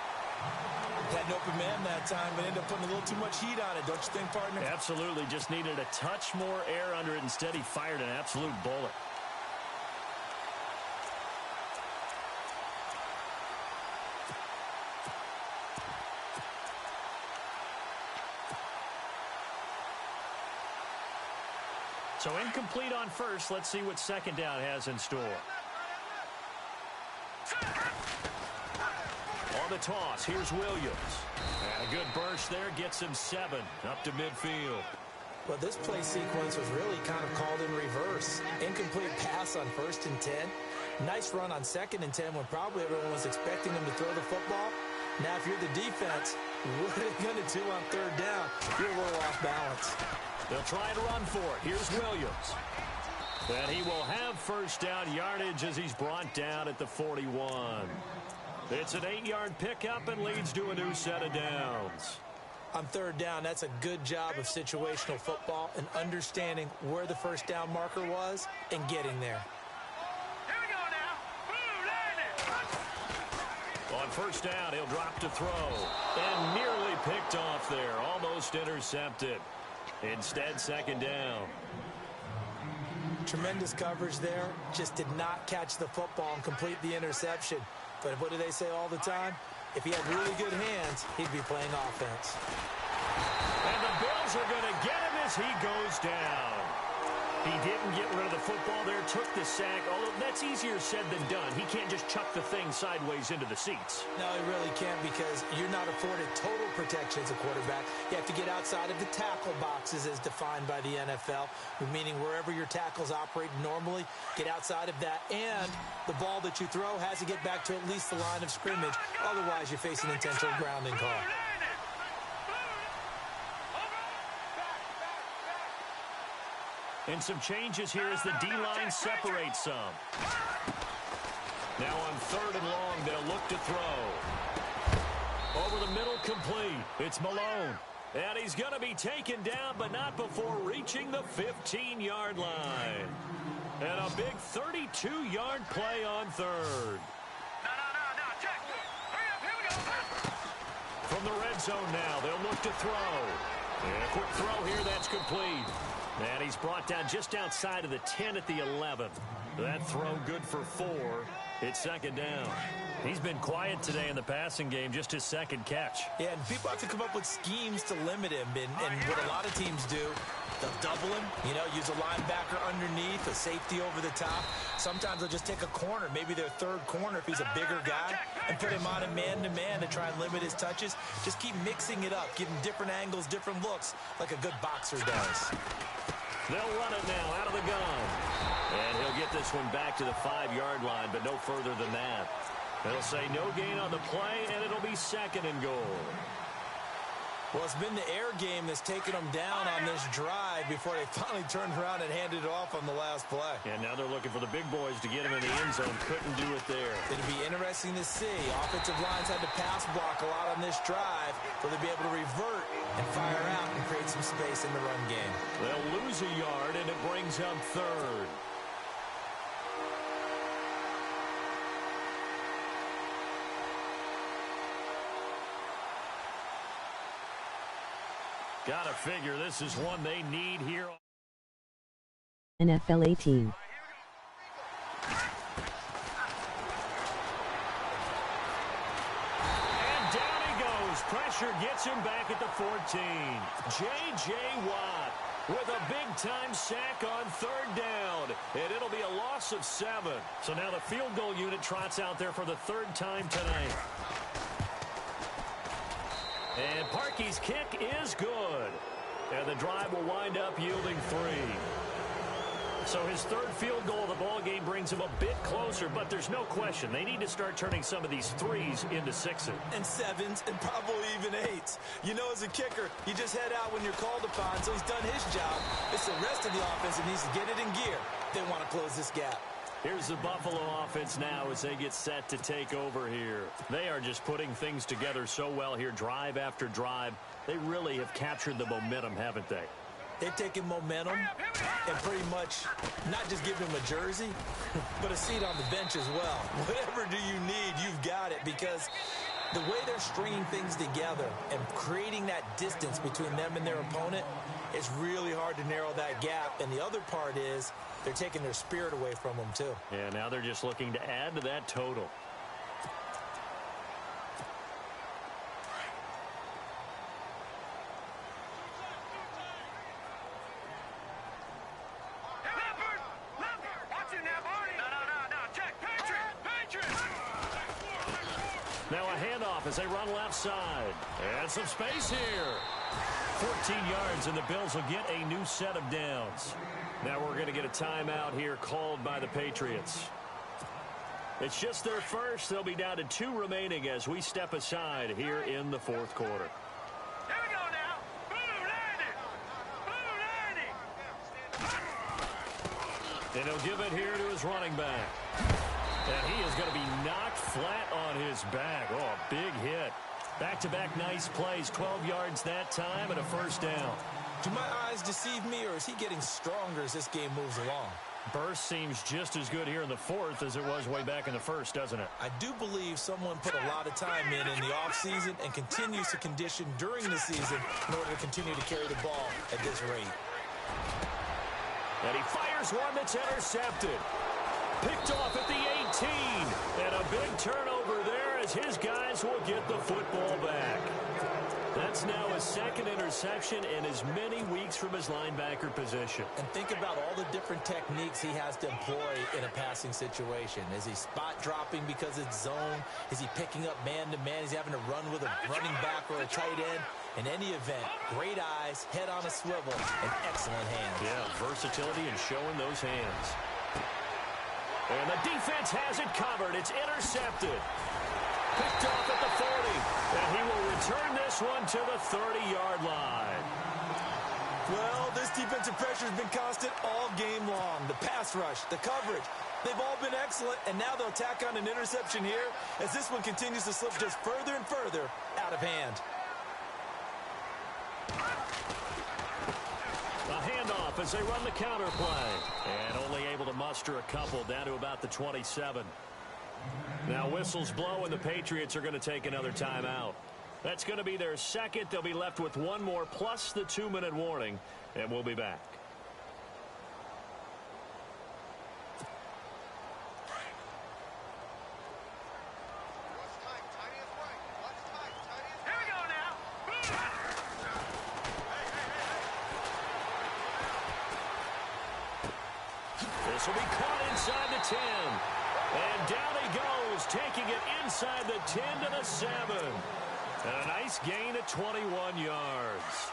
Had an open man that time, but ended up putting a little too much heat on it, don't you think, partner? Absolutely. Just needed a touch more air under it. Instead, he fired an absolute bullet. So incomplete on first. Let's see what second down has in store. On the toss, here's Williams. And a good burst there gets him 7 up to midfield. Well, this play sequence was really kind of called in reverse. Incomplete pass on 1st and 10. Nice run on 2nd and 10 when probably everyone was expecting him to throw the football. Now, if you're the defense, what are they going to do on 3rd down? You're a little off balance. They'll try and run for it. Here's Williams. And he will have 1st down yardage as he's brought down at the 41. It's an 8-yard pickup and leads to a new set of downs. On 3rd down, that's a good job of situational football and understanding where the 1st down marker was and getting there. Here we go now. Blue landing. On 1st down, he'll drop to throw. And nearly picked off there. Almost intercepted. Instead, 2nd down. Tremendous coverage there. Just did not catch the football and complete the interception. But what do they say all the time? If he had really good hands, he'd be playing offense. And the Bills are going to get him as he goes down. He didn't get rid of the football there, took the sack. Although that's easier said than done. He can't just chuck the thing sideways into the seats. No, he really can't because you're not afforded total protection as a quarterback. You have to get outside of the tackle boxes as defined by the NFL, meaning wherever your tackles operate normally, get outside of that. And the ball that you throw has to get back to at least the line of scrimmage. Otherwise, you're facing intentional grounding call. And some changes here as the D-line separates some. Now on 3rd and long, they'll look to throw. Over the middle, complete. It's Malone. And he's going to be taken down, but not before reaching the 15-yard line. And a big 32-yard play on 3rd. No, check. Hurry up, here we go. From the red zone now, they'll look to throw. And a quick throw here, that's complete. And he's brought down just outside of the 10 at the 11. That throw good for 4. It's 2nd down. He's been quiet today in the passing game, just his 2nd catch. Yeah, and people have to come up with schemes to limit him. And what a lot of teams do, they'll double him, use a linebacker underneath, a safety over the top. Sometimes they'll just take a corner, maybe their 3rd corner if he's a bigger guy, and put him on a man-to-man to try and limit his touches. Just keep mixing it up, give him different angles, different looks, like a good boxer does. They'll run it now out of the gun. And he'll get this one back to the 5-yard line, but no further than that. They'll say no gain on the play, and it'll be 2nd and goal. Well, it's been the air game that's taken them down on this drive before they finally turned around and handed it off on the last play. And now they're looking for the big boys to get him in the end zone. Couldn't do it there. It'll be interesting to see. Offensive lines had to pass block a lot on this drive for them to be able to revert and fire out and create some space in the run game. They'll lose a yard, and it brings up 3rd. Gotta figure this is one they need here. NFL 18. And down he goes. Pressure gets him back at the 14. J.J. Watt with a big-time sack on 3rd down. And it'll be a loss of 7. So now the field goal unit trots out there for the 3rd time tonight. And Parkey's kick is good. And the drive will wind up yielding 3. So his 3rd field goal of the ball game brings him a bit closer, but there's no question they need to start turning some of these 3s into 6s. And 7s, and probably even 8s. As a kicker, you just head out when you're called upon, so he's done his job. It's the rest of the offense that needs to get it in gear. They want to close this gap. Here's the Buffalo offense now as they get set to take over here. They are just putting things together so well here, drive after drive. They really have captured the momentum, haven't they? They've taken momentum and pretty much not just given him a jersey, but a seat on the bench as well. Whatever do you need, you've got it, because the way they're stringing things together and creating that distance between them and their opponent, it's really hard to narrow that gap. And the other part is they're taking their spirit away from them, too. Yeah, now they're just looking to add to that total. Now a handoff as they run left side. And some space here. 14 yards, and the Bills will get a new set of downs. Now we're going to get a timeout here called by the Patriots. It's just their first. They'll be down to 2 remaining as we step aside here in the fourth quarter. Here we go now. Blue 90. And he'll give it here to his running back. And he is going to be knocked flat on his back. Oh, a big hit. Back-to-back nice plays, 12 yards that time and a first down. Do my eyes deceive me, or is he getting stronger as this game moves along? Burst seems just as good here in the fourth as it was way back in the first, doesn't it? I do believe someone put a lot of time in the offseason and continues to condition during the season in order to continue to carry the ball at this rate. And he fires one that's intercepted. Picked off at the 18. And a big turnover there as his guys will get the football back. That's now his second interception in as many weeks from his linebacker position. And think about all the different techniques he has to employ in a passing situation. Is he spot dropping because it's zone? Is he picking up man-to-man? Is he having to run with a running back or a tight end? In any event, great eyes, head on a swivel, and excellent hands. Yeah, versatility and showing those hands. And the defense has it covered. It's intercepted. Picked off at the 40. And he will return this one to the 30-yard line. Well, this defensive pressure has been constant all game long. The pass rush, the coverage, they've all been excellent. And now they'll tack on an interception here as this one continues to slip just further and further out of hand. A handoff as they run the counter play. And only able to muster a couple down to about the 27. Now whistles blow and the Patriots are going to take another timeout. That's going to be their second. They'll be left with one more plus the 2-minute warning. And we'll be back. Here we go now. This will be caught inside the 10. And down he goes, taking it inside the 10 to the 7. And a nice gain at 21 yards.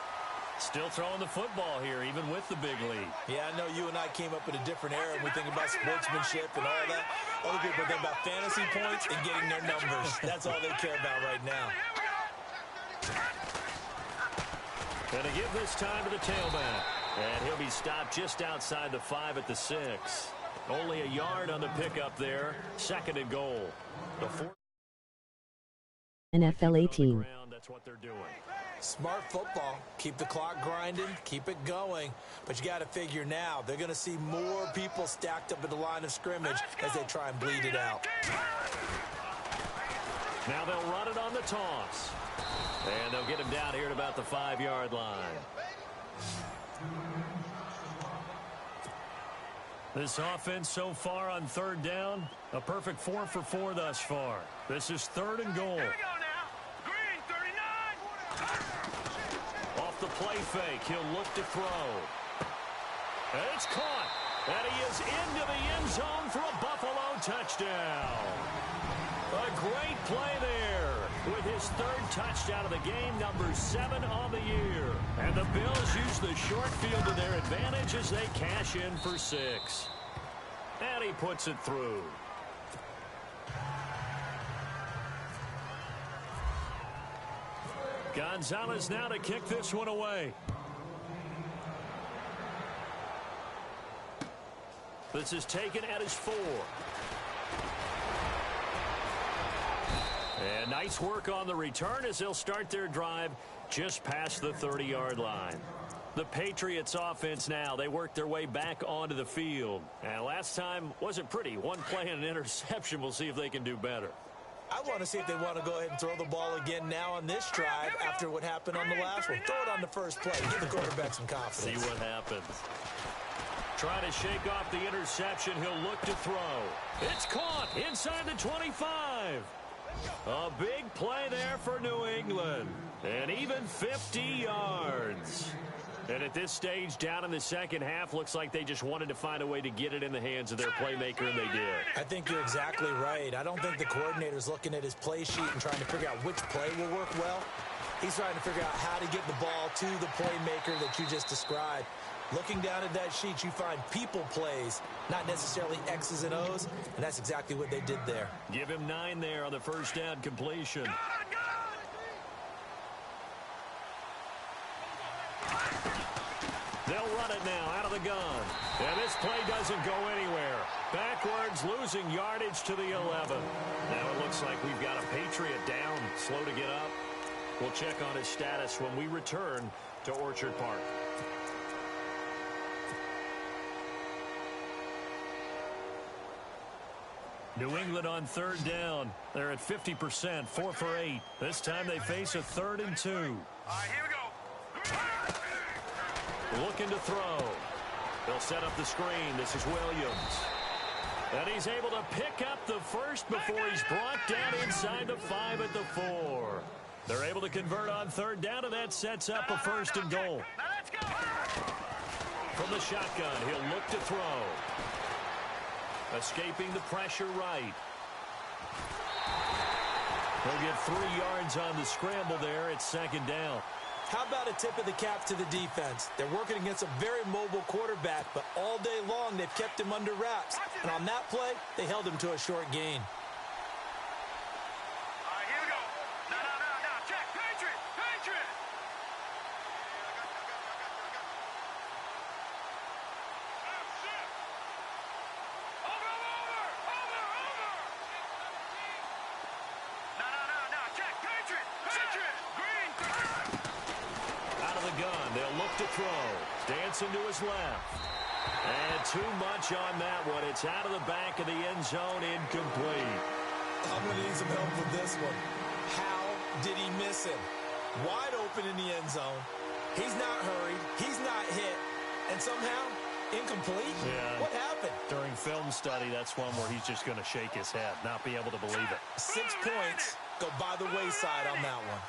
Still throwing the football here, even with the big lead. Yeah, I know you and I came up in a different era when we think about sportsmanship and all that. Other people think about fantasy points and getting their numbers. That's all they care about right now. And to give this time to the tailback. And he'll be stopped just outside the 5 at the 6. Only a yard on the pickup there. Second and goal. The fourth. NFL 18. That's what they're doing. Smart football. Keep the clock grinding. Keep it going. But you got to figure now, they're going to see more people stacked up at the line of scrimmage as they try and bleed it out. Now they'll run it on the toss. And they'll get him down here at about the 5-yard line. This offense so far on third down, a perfect 4 for 4 thus far. This is third and goal. Here we go now. Green 39. Off the play fake, he'll look to throw. And it's caught. And he is into the end zone for a Buffalo touchdown. A great play there with his third touchdown of the game, number 7 on the year. And the Bills use the short field to their advantage as they cash in for 6. And he puts it through. Gonzalez now to kick this one away. This is taken at his 4. And nice work on the return as they'll start their drive just past the 30-yard line. The Patriots offense now, they work their way back onto the field. And last time wasn't pretty. One play and an interception. We'll see if they can do better. I want to see if they want to go ahead and throw the ball again now on this drive after what happened on the last one. Throw it on the first play. Give the quarterback some confidence. See what happens. Trying to shake off the interception. He'll look to throw. It's caught inside the 25. A big play there for New England. And even 50 yards. And at this stage, down in the second half, looks like they just wanted to find a way to get it in the hands of their playmaker, and they did. I think you're exactly right. I don't think the coordinator's looking at his play sheet and trying to figure out which play will work well. He's trying to figure out how to get the ball to the playmaker that you just described. Looking down at that sheet, you find people plays, not necessarily X's and O's, and that's exactly what they did there. Give him 9 there on the first down completion. They'll run it now out of the gun. And this play doesn't go anywhere. Backwards, losing yardage to the 11. Now it looks like we've got a Patriot down, slow to get up. We'll check on his status when we return to Orchard Park. New England on third down. They're at 50%, 4 for 8. This time they face a 3rd and 2. All right, here we go. Looking to throw. They'll set up the screen. This is Williams. And he's able to pick up the first before he's brought down inside the 5 at the 4. They're able to convert on third down, and that sets up a 1st and goal. Now let's go. From the shotgun, he'll look to throw. Escaping the pressure right. He'll get 3 yards on the scramble there. It's 2nd down. How about a tip of the cap to the defense? They're working against a very mobile quarterback, but all day long they've kept him under wraps. And on that play, they held him to a short gain. All right, here we go. Now, check. Patriot. Over. Now, check. Patriot. Green. Out of the gun, they'll look to throw. Dancing to his left. And too much on that one. It's out of the back of the end zone, incomplete. I'm going to need some help with this one. How did he miss him? Wide open in the end zone. He's not hurried. He's not hit. And somehow, incomplete? Yeah. What happened? During film study, that's one where he's just going to shake his head, not be able to believe it. 6 points go by the wayside on that one.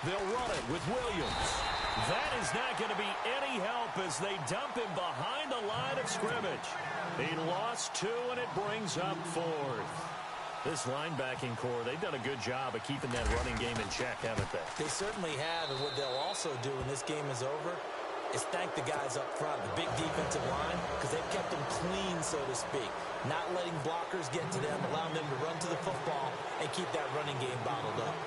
They'll run it with Williams. That is not going to be any help as they dump him behind the line of scrimmage. He lost 2, and it brings up 4th. This linebacking core, they've done a good job of keeping that running game in check, haven't they? They certainly have, and what they'll also do when this game is over is thank the guys up front, the big defensive line, because they've kept them clean, so to speak. Not letting blockers get to them, allowing them to run to the football and keep that running game bottled up.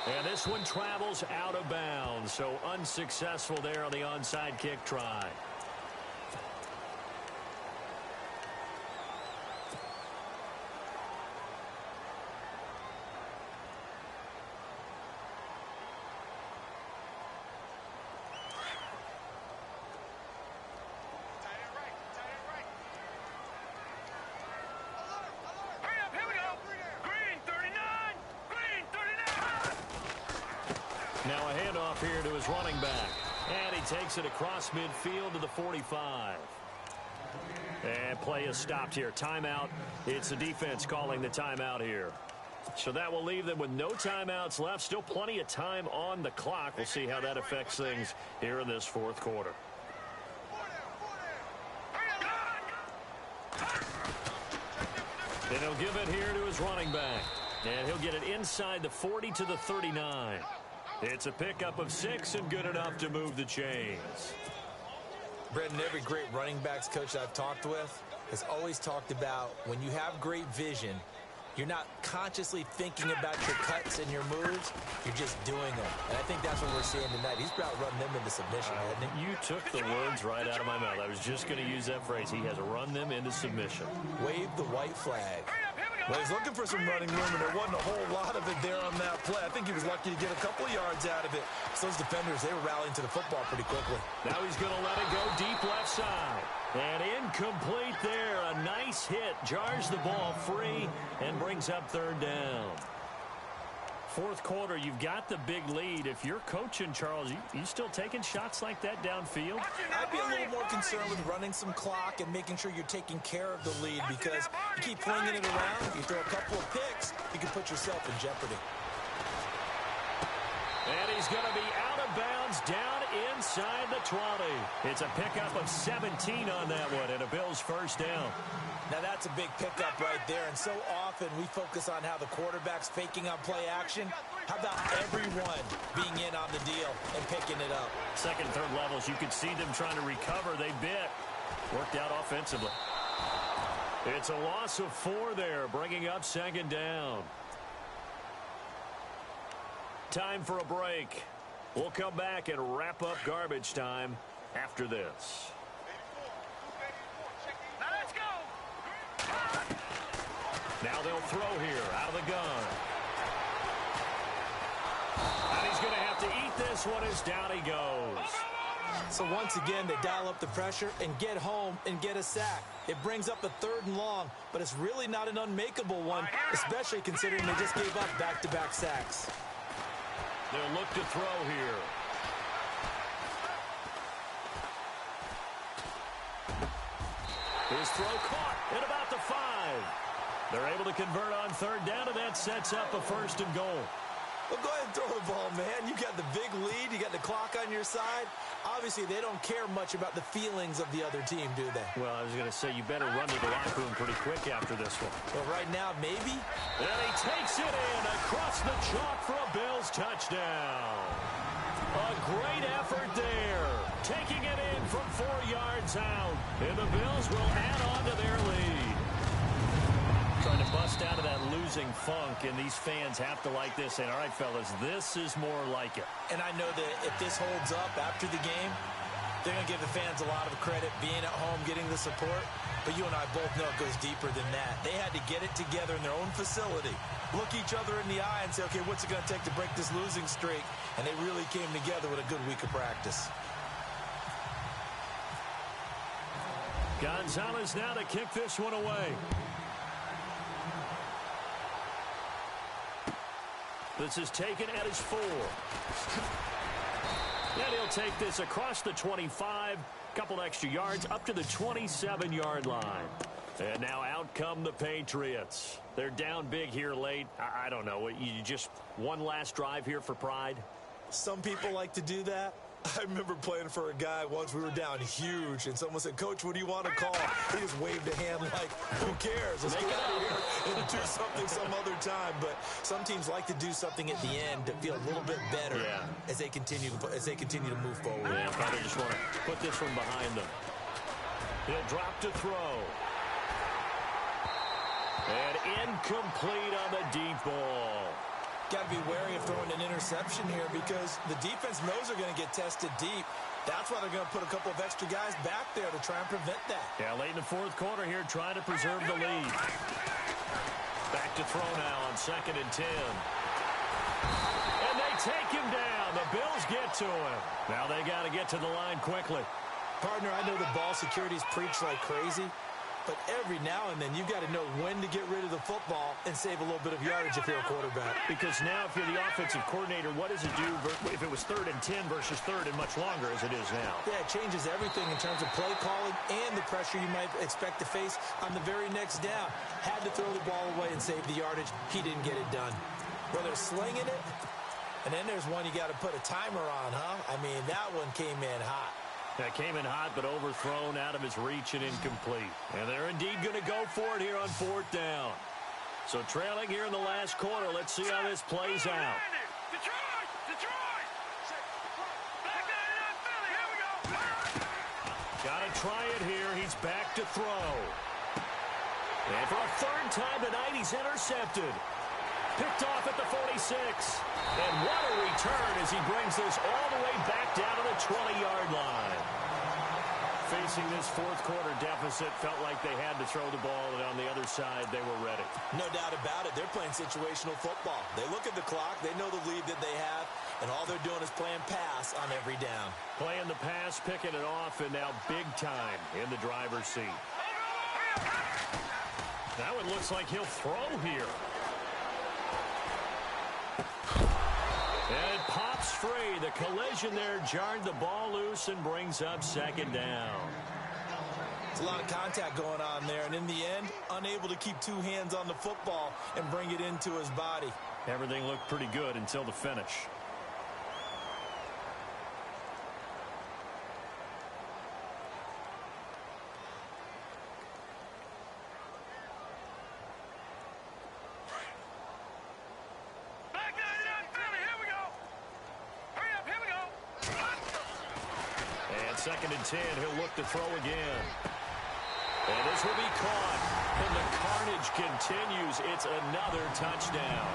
And this one travels out of bounds, so unsuccessful there on the onside kick try. Hurry up, here we go. Green 39. Now a handoff here to his running back. And he takes it across midfield to the 45. And play is stopped here. Timeout. It's the defense calling the timeout here. So that will leave them with no timeouts left. Still plenty of time on the clock. We'll see how that affects things here in this 4th quarter. And he'll give it here to his running back. And he'll get it inside the 40 to the 39. It's a pickup of 6 and good enough to move the chains. Brendan, every great running backs coach I've talked with has always talked about when you have great vision, you're not consciously thinking about your cuts and your moves. You're just doing them. And I think that's what we're seeing tonight. He's about running them into submission, hasn't he? You took the words right out of my mouth. I was just going to use that phrase. He has run them into submission. Wave the white flag. Well, he's looking for some running room, and there wasn't a whole lot of it there on that play. I think he was lucky to get a couple of yards out of it. So those defenders, they were rallying to the football pretty quickly. Now he's going to let it go deep left side. And incomplete there. A nice hit. Jars the ball free and brings up 3rd down. 4th quarter, you've got the big lead. If you're coaching, Charles, you still taking shots like that downfield? I'd be a little more concerned with running some clock and making sure you're taking care of the lead, because you keep flinging it around, you throw a couple of picks, you can put yourself in jeopardy. And he's going to be out of bounds down inside the 20. It's a pickup of 17 on that one, and a Bills first down. Now that's a big pickup right there, and so often we focus on how the quarterback's faking on play action. How about everyone being in on the deal and picking it up? Second, third levels, you could see them trying to recover. They bit. Worked out offensively. It's a loss of 4 there, bringing up second down. Time for a break. We'll come back and wrap up garbage time after this. Now let's go. Now they'll throw here out of the gun. And he's going to have to eat this one as down he goes. So once again, they dial up the pressure and get home and get a sack. It brings up a 3rd and long, but it's really not an unmakeable one, especially considering they just gave up back-to-back sacks. They'll look to throw here. His throw caught at about the 5. They're able to convert on 3rd down, and that sets up a 1st and goal. Well, go ahead and throw the ball, man. You got the big lead. You got the clock on your side. Obviously, they don't care much about the feelings of the other team, do they? Well, I was going to say, you better run to the locker room pretty quick after this one. Well, right now, maybe. And he takes it in across the chalk for a Bills touchdown. A great effort there. Taking it in from 4 yards out. And the Bills will add on to their lead. Trying to bust out of that losing funk, and these fans have to like this. And all right, fellas, this is more like it. And I know that if this holds up after the game, they're going to give the fans a lot of credit, being at home, getting the support. But you and I both know it goes deeper than that. They had to get it together in their own facility, look each other in the eye and say, okay, what's it going to take to break this losing streak? And they really came together with a good week of practice. Gonzalez now to kick this one away. This is taken at his 4. And he'll take this across the 25, couple extra yards up to the 27-yard line. And now out come the Patriots. They're down big here late. I don't know. You just one last drive here for pride? Some people like to do that. I remember playing for a guy once. We were down huge, and someone said, Coach, what do you want to call? He just waved a hand like, who cares? Let's get out of here and do something some other time. But some teams like to do something at the end to feel a little bit better as they continue to move forward. Yeah, probably just want to put this one behind them. He'll drop to throw. And incomplete on the deep ball. Got to be wary of throwing an interception here because the defense knows they're going to get tested deep. That's why they're going to put a couple of extra guys back there to try and prevent that. Yeah, late in the 4th quarter here, trying to preserve the lead. Back to throw now on 2nd and 10. And they take him down. The Bills get to him. Now they got to get to the line quickly. Partner, I know the ball security's preached like crazy, but every now and then you've got to know when to get rid of the football and save a little bit of yardage if you're a quarterback. Because now if you're the offensive coordinator, what does it do if it was 3rd and 10 versus 3rd and much longer as it is now? Yeah, it changes everything in terms of play calling and the pressure you might expect to face on the very next down. Had to throw the ball away and save the yardage. He didn't get it done. Well, they're slinging it, and then there's one you got to put a timer on, huh? I mean, that one came in hot. That came in hot, but overthrown, out of his reach and incomplete. And they're indeed going to go for it here on 4th down. So trailing here in the last quarter. Let's see how this plays out. Detroit! Back down in Philly, here we go! Got to try it here. He's back to throw. And for a 3rd time tonight, he's intercepted. Picked off at the 46. And what a return as he brings this all the way back down to the 20-yard line. Facing this 4th quarter deficit, felt like they had to throw the ball, and on the other side, they were ready. No doubt about it. They're playing situational football. They look at the clock. They know the lead that they have, and all they're doing is playing pass on every down. Playing the pass, picking it off, and now big time in the driver's seat. Now it looks like he'll throw here. And it pops free. The collision there jarred the ball loose and brings up 2nd down. There's a lot of contact going on there, and in the end, unable to keep 2 hands on the football and bring it into his body. Everything looked pretty good until the finish. 2nd and 10. He'll look to throw again. And this will be caught. And the carnage continues. It's another touchdown.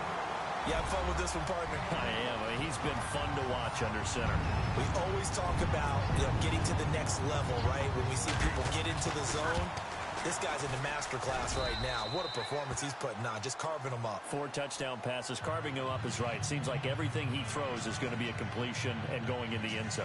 You have fun with this one, partner? I am. I mean, he's been fun to watch under center. We always talk about, getting to the next level, right? When we see people get into the zone, this guy's in the master class right now. What a performance he's putting on, just carving them up. 4 touchdown passes. Carving him up is right. Seems like everything he throws is going to be a completion and going in the end zone.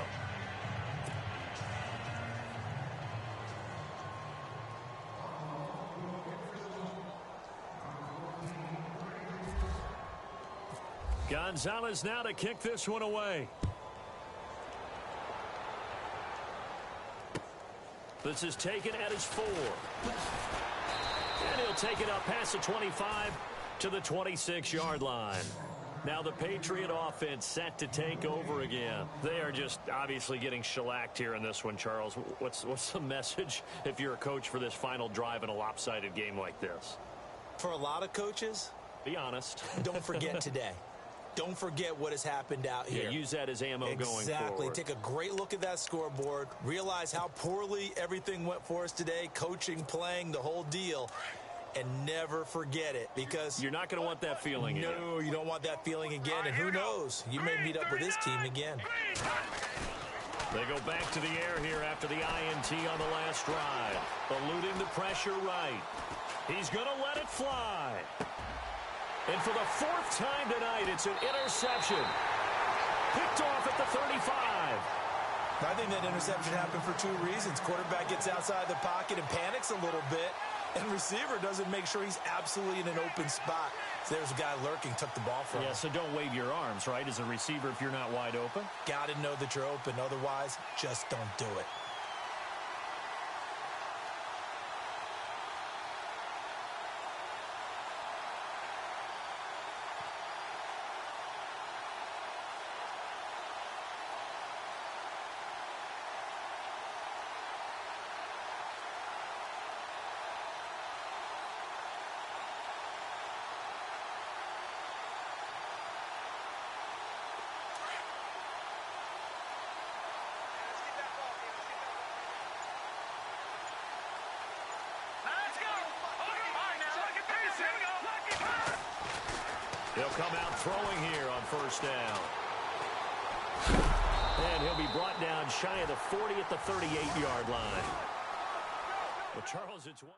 Gonzalez now to kick this one away. This is taken at his 4. And he'll take it up past the 25 to the 26-yard line. Now the Patriot offense set to take over again. They are just obviously getting shellacked here in this one, Charles. What's the message if you're a coach for this final drive in a lopsided game like this? For a lot of coaches, be honest. Don't forget today. Don't forget what has happened out here. Yeah, use that as ammo going forward. Exactly. Take a great look at that scoreboard. Realize how poorly everything went for us today. Coaching, playing, the whole deal. And never forget it, because you're not going to want that feeling again. No, you don't want that feeling again. And who knows? You may meet up with this team again. They go back to the air here after the INT on the last drive. Eluding the pressure right. He's going to let it fly. And for the 4th time tonight, it's an interception. Picked off at the 35. I think that interception happened for 2 reasons. Quarterback gets outside the pocket and panics a little bit. And receiver doesn't make sure he's absolutely in an open spot. So there's a guy lurking, took the ball from him. Yeah, so don't wave your arms, right, as a receiver if you're not wide open. Got to know that you're open. Otherwise, just don't do it. He'll come out throwing here on 1st down. And he'll be brought down shy of the 40 at the 38-yard line. Well, Charles, it's one.